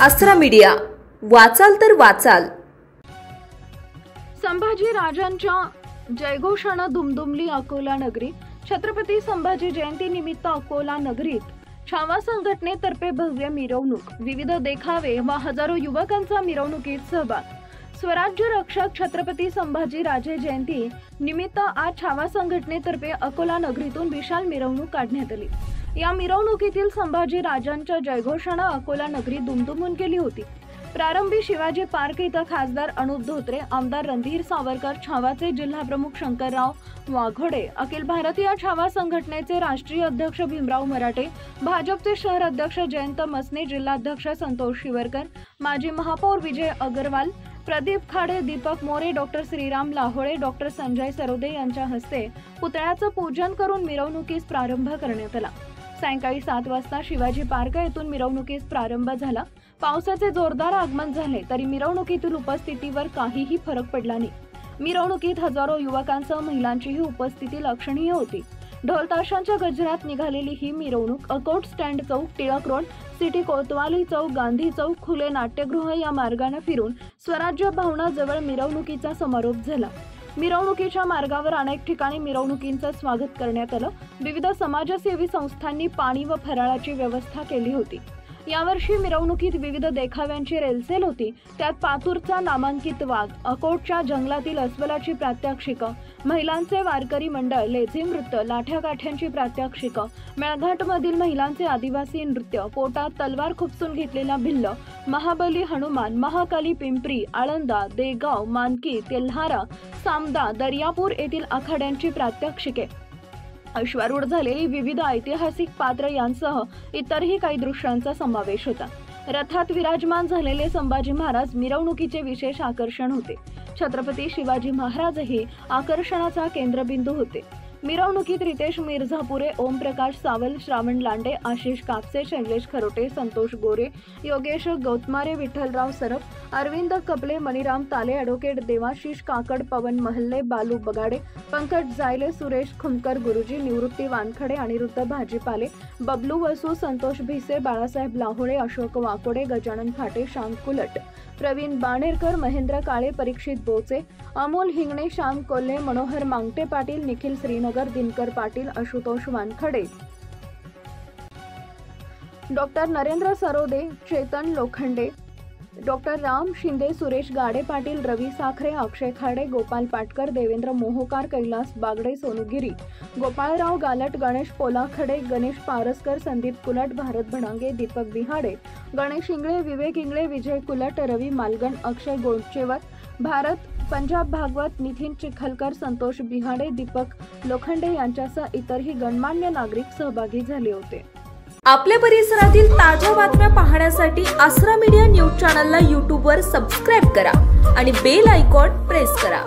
आसरा मीडिया, वाचाल तर वाचाल। संभाजी राजांच्या जयघोषानं दुमदुमली अकोला नगरी। छत्रपती संभाजी जयंती निमित्त अकोला नगरीत छावा संघटनेतर्फे भव्य मिरवणूक, विविध देखावे व हजारो युवकांचा मिरवणुकीत सहभाग। स्वराज्य रक्षक छत्रपती संभाजी राजे जयंती निमित्त आज छावा संघटनेतर्फे अकोला नगरीतून विशाल मिरवणूक काढण्यात आली। या मिरवणुकीतील संभाजी राजांच्या जयघोषानं अकोला नगरी दुमदुमून गेली होती। प्रारंभी शिवाजी पार्क इथं खासदार अनुप धोत्रे, आमदार रणधीर सावरकर, छावाचे जिल्हाप्रमुख शंकरराव वाघोडे, अखिल भारतीय छावा संघटनेचे राष्ट्रीय अध्यक्ष भीमराव मराठे, भाजपचे शहर अध्यक्ष जयंत मसने, जिल्हाध्यक्ष संतोष शिवरकर, माजी महापौर विजय अग्रवाल, प्रदीप खाडे, दीपक मोरे, डॉक्टर श्रीराम लाहोळे, डॉक्टर संजय सरोदे यांच्या हस्ते पुतळ्याचं पूजन करून मिरवणुकीस प्रारंभ करण्यात आला। सायंकाळी 7 वाजता शिवाजी पार्क येथून मिरवणुकीस प्रारंभ झाला। पावसाचे जोरदार आगमन झाले तरी मिरवणुकीतील उपस्थितीवर काहीही फरक पडला नाही। मिरवणुकीत हजारो युवकांसह महिलांचीही उपस्थिती लक्षणीय होती। ढोल ताशांच्या गजरात निघालेली ही मिरवणूक अकोट स्टँड चौक, टिळक रोड, सिटी कोतवाली चौक, गांधी चौक, खुले नाट्यगृह या मार्गाने फिरून स्वराज्य भवनाजवळ मिरवणुकीचा समारोप झाला। मिरवणुकीच्या मार्गावर अनेक ठिकाणी मिरवणुकींचं स्वागत करण्यात आलं। विविध समाजसेवी संस्थांनी पाणी व फराळाची व्यवस्था केली होती। यावर्षी मिरवणुकीत विविध देखाव्यांची रेलसेल होती। त्यात पातूरचा नामांकित वाघ, अकोटच्या जंगलातील अस्वलाची प्रात्यक्षिकं, महिलांचे वारकरी मंडळ, लेझिम नृत्य, लाठ्याकाठ्यांची प्रात्यक्षिकं, मेळघाटमधील महिलांचे आदिवासी नृत्य, पोटात तलवार खुपसून घेतलेला भिल्ल, महाबली हनुमान, महाकाली पिंपरी, आळंदा, देगाव, मानकी, तेल्हारा, सामदा, दर्यापूर येथील आखाड्यांची प्रात्यक्षिके, अश्वारूढ झालेली विविध ऐतिहासिक पात्र यांसह इतरही काही दृश्यांचा समावेश होता। रथात विराजमान झालेले संभाजी महाराज मिरवणुकीचे विशेष आकर्षण होते। छत्रपती शिवाजी महाराजही आकर्षणाचा केंद्रबिंदू होते। मिरवणुकीत रितेश मिर्झापुरे, ओमप्रकाश सावल, श्रावण लांडे, आशिष कापसे, शैलेश खरोटे, संतोष गोरे, योगेश गौतमारे, विठ्ठलराव सरफ, अरविंद कपले, मणिराम ताले, ॲडव्होकेट देवाशिष काकड, पवन महल्ले, बालू बगाडे, पंकज जायले, सुरेश खुमकर गुरुजी, निवृत्ती वानखडे, अनिरुद्ध भाजीपाले, बबलू वसू, संतोष भिसे, बाळासाहेब लाहोळे, अशोक वाकोडे, गजानन फाटे, श्याम कुलट, प्रवीण बाणेरकर, महेंद्र काळे, परीक्षित बोचे, अमोल हिंगणे, श्याम कोल्हे, मनोहर मांगटे पाटील, निखिल श्रीनगर, दिनकर पाटील, आशुतोष वानखडे, डॉक्टर नरेंद्र सरोदे, चेतन लोखंडे, डॉक्टर राम शिंदे, सुरेश गाडे पाटील, रवी साखरे, अक्षय खाडे, गोपाल पाटकर, देवेंद्र मोहोकार, कैलास बागडे, सोनुगिरी, गोपाळराव गालट, गणेश पोलाखडे, गणेश पारसकर, संदीप कुलट, भारत भडांगे, दीपक बिहाडे, गणेश इंगळे, विवेक इंगळे, विजय कुलट, रवी मालगण, अक्षय गोंडचेवर, भारत पंजाब भागवत, नितीन चिखलकर, संतोष बिहाडे, दीपक लोखंडे यांच्यासह इतरही गणमान्य नागरिक सहभागी झाले होते। आपल्या परिसरातील ताज्या बातम्या पाहण्यासाठी आसरा मीडिया न्यूज चॅनलला YouTube वर सबस्क्राइब करा आणि बेल आयकॉन प्रेस करा।